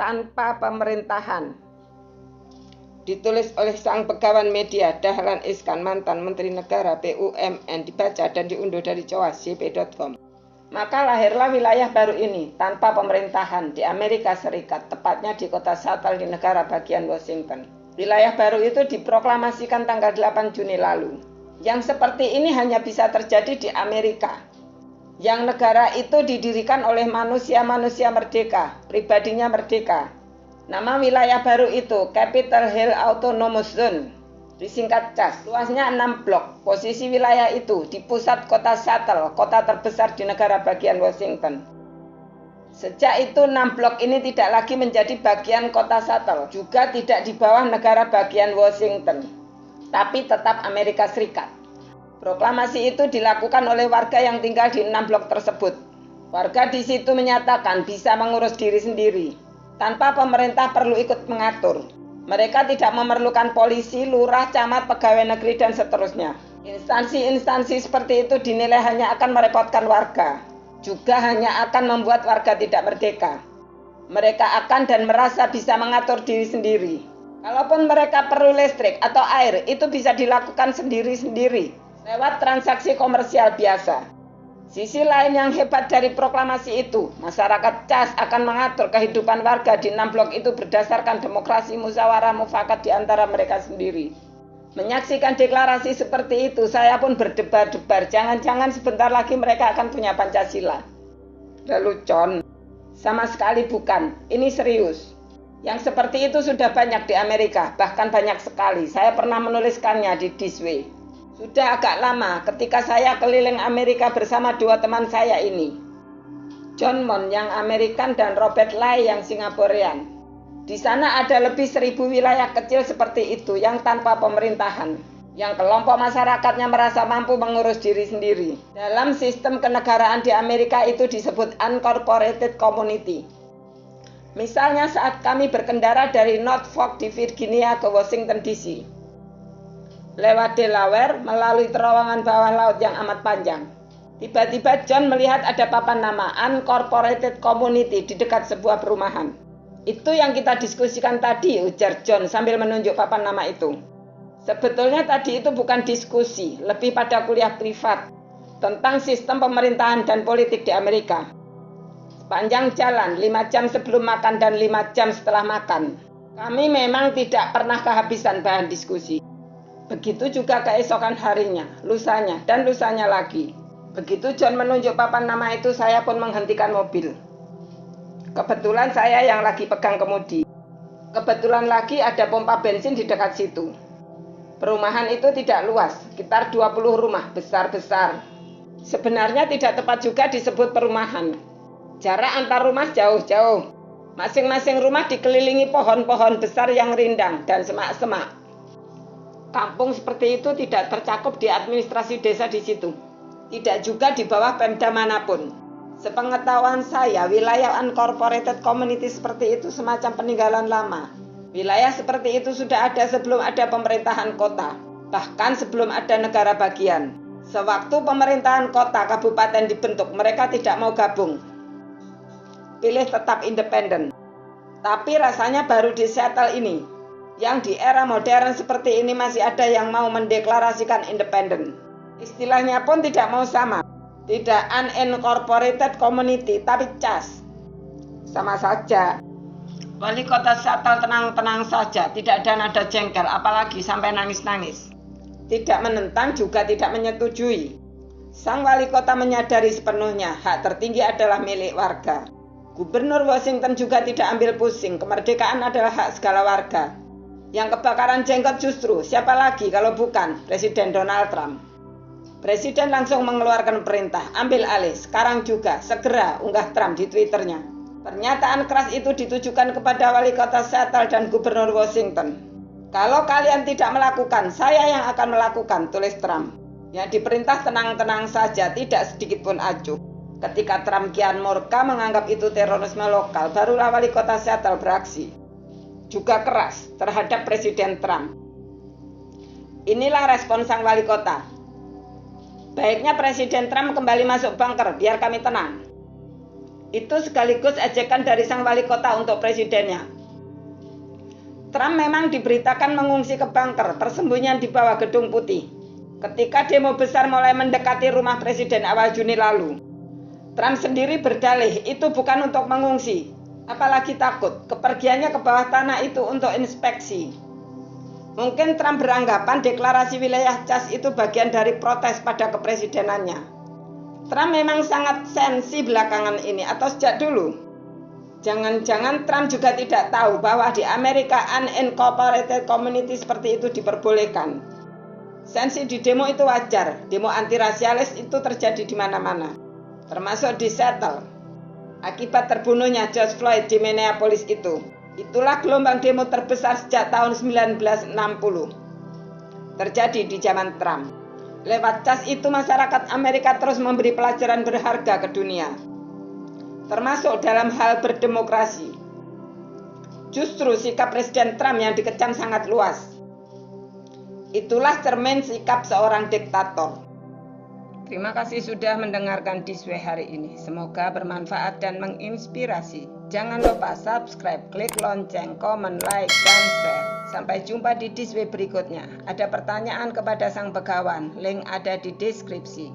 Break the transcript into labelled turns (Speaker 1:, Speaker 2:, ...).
Speaker 1: tanpa pemerintahan. Ditulis oleh sang pegawan media Dahlan Iskan, mantan Menteri Negara BUMN, dibaca dan diunduh dari coasjp.com. Maka lahirlah wilayah baru ini tanpa pemerintahan di Amerika Serikat, tepatnya di kota Seattle di negara bagian Washington. Wilayah baru itu diproklamasikan tanggal 8 Juni lalu. Yang seperti ini hanya bisa terjadi di Amerika. Yang negara itu didirikan oleh manusia-manusia merdeka, pribadinya merdeka. Nama wilayah baru itu Capitol Hill Autonomous Zone, disingkat CAS. Luasnya 6 blok. Posisi wilayah itu di pusat kota Seattle, kota terbesar di negara bagian Washington. Sejak itu 6 blok ini tidak lagi menjadi bagian kota Seattle, juga tidak di bawah negara bagian Washington, tapi tetap Amerika Serikat. Proklamasi itu dilakukan oleh warga yang tinggal di 6 blok tersebut. Warga di situ menyatakan bisa mengurus diri sendiri, tanpa pemerintah perlu ikut mengatur. Mereka tidak memerlukan polisi, lurah, camat, pegawai negeri, dan seterusnya. Instansi-instansi seperti itu dinilai hanya akan merepotkan warga, juga hanya akan membuat warga tidak merdeka. Mereka akan dan merasa bisa mengatur diri sendiri. Kalaupun mereka perlu listrik atau air, itu bisa dilakukan sendiri-sendiri lewat transaksi komersial biasa. Sisi lain yang hebat dari proklamasi itu, masyarakat CAS akan mengatur kehidupan warga di 6 blok itu berdasarkan demokrasi musyawarah mufakat di antara mereka sendiri. Menyaksikan deklarasi seperti itu, saya pun berdebar-debar, jangan-jangan sebentar lagi mereka akan punya Pancasila. Lelucon, sama sekali bukan, ini serius. Yang seperti itu sudah banyak di Amerika, bahkan banyak sekali. Saya pernah menuliskannya di This Way. Sudah agak lama ketika saya keliling Amerika bersama 2 teman saya ini, John Mon yang Amerikan dan Robert Lai yang Singaporean. Di sana ada lebih 1000 wilayah kecil seperti itu yang tanpa pemerintahan, yang kelompok masyarakatnya merasa mampu mengurus diri sendiri. Dalam sistem kenegaraan di Amerika itu disebut unincorporated community. Misalnya saat kami berkendara dari Norfolk di Virginia ke Washington DC, lewat Delaware melalui terowongan bawah laut yang amat panjang. Tiba-tiba John melihat ada papan nama Unincorporated Community di dekat sebuah perumahan. Itu yang kita diskusikan tadi, ujar John sambil menunjuk papan nama itu. Sebetulnya tadi itu bukan diskusi, lebih pada kuliah privat tentang sistem pemerintahan dan politik di Amerika. Sepanjang jalan, 5 jam sebelum makan dan 5 jam setelah makan, kami memang tidak pernah kehabisan bahan diskusi. Begitu juga keesokan harinya, lusanya, dan lusanya lagi. Begitu John menunjuk papan nama itu, saya pun menghentikan mobil. Kebetulan saya yang lagi pegang kemudi. Kebetulan lagi ada pompa bensin di dekat situ. Perumahan itu tidak luas, sekitar 20 rumah, besar-besar. Sebenarnya tidak tepat juga disebut perumahan. Jarak antar rumah jauh-jauh. Masing-masing rumah dikelilingi pohon-pohon besar yang rindang dan semak-semak. Kampung seperti itu tidak tercakup di administrasi desa di situ. Tidak juga di bawah Pemda manapun. Sepengetahuan saya, wilayah unincorporated community seperti itu semacam peninggalan lama. Wilayah seperti itu sudah ada sebelum ada pemerintahan kota, bahkan sebelum ada negara bagian. Sewaktu pemerintahan kota kabupaten dibentuk, mereka tidak mau gabung. Pilih tetap independen. Tapi rasanya baru di Seattle ini, yang di era modern seperti ini masih ada yang mau mendeklarasikan independen. Istilahnya pun tidak mau sama. Tidak unincorporated community, tapi CAS. Sama saja. Wali kota Seattle tenang-tenang saja, tidak ada nada jengkel, apalagi sampai nangis-nangis. Tidak menentang juga tidak menyetujui. Sang wali kota menyadari sepenuhnya hak tertinggi adalah milik warga. Gubernur Washington juga tidak ambil pusing, kemerdekaan adalah hak segala warga. Yang kebakaran jenggot justru siapa lagi kalau bukan Presiden Donald Trump. Presiden langsung mengeluarkan perintah, ambil alih, sekarang juga, segera unggah Trump di Twitternya. Pernyataan keras itu ditujukan kepada wali kota Seattle dan Gubernur Washington. Kalau kalian tidak melakukan, saya yang akan melakukan, tulis Trump. Yang diperintah tenang-tenang saja, tidak sedikit pun acuh. Ketika Trump kian murka menganggap itu terorisme lokal, barulah wali kota Seattle beraksi. Juga keras terhadap Presiden Trump. Inilah respon sang wali kota. Baiknya Presiden Trump kembali masuk bunker biar kami tenang. Itu sekaligus ejekan dari sang wali kota untuk presidennya. Trump memang diberitakan mengungsi ke bunker persembunyian di bawah Gedung Putih ketika demo besar mulai mendekati rumah presiden awal Juni lalu. Trump sendiri berdalih itu bukan untuk mengungsi, apalagi takut. Kepergiannya ke bawah tanah itu untuk inspeksi. Mungkin Trump beranggapan deklarasi wilayah CAS itu bagian dari protes pada kepresidenannya. Trump memang sangat sensi belakangan ini atau sejak dulu. Jangan-jangan Trump juga tidak tahu bahwa di Amerika unincorporated community seperti itu diperbolehkan. Sensi di demo itu wajar. Demo antirasialis itu terjadi di mana-mana, termasuk di Seattle. Akibat terbunuhnya George Floyd di Minneapolis itu. Itulah gelombang demo terbesar sejak tahun 1960. Terjadi di zaman Trump. Lewat CAS itu masyarakat Amerika terus memberi pelajaran berharga ke dunia, termasuk dalam hal berdemokrasi. Justru sikap Presiden Trump yang dikecam sangat luas. Itulah cermin sikap seorang diktator. Terima kasih sudah mendengarkan Diswe hari ini. Semoga bermanfaat dan menginspirasi. Jangan lupa subscribe, klik lonceng, komen, like, dan share. Sampai jumpa di Diswe berikutnya. Ada pertanyaan kepada Sang Begawan, link ada di deskripsi.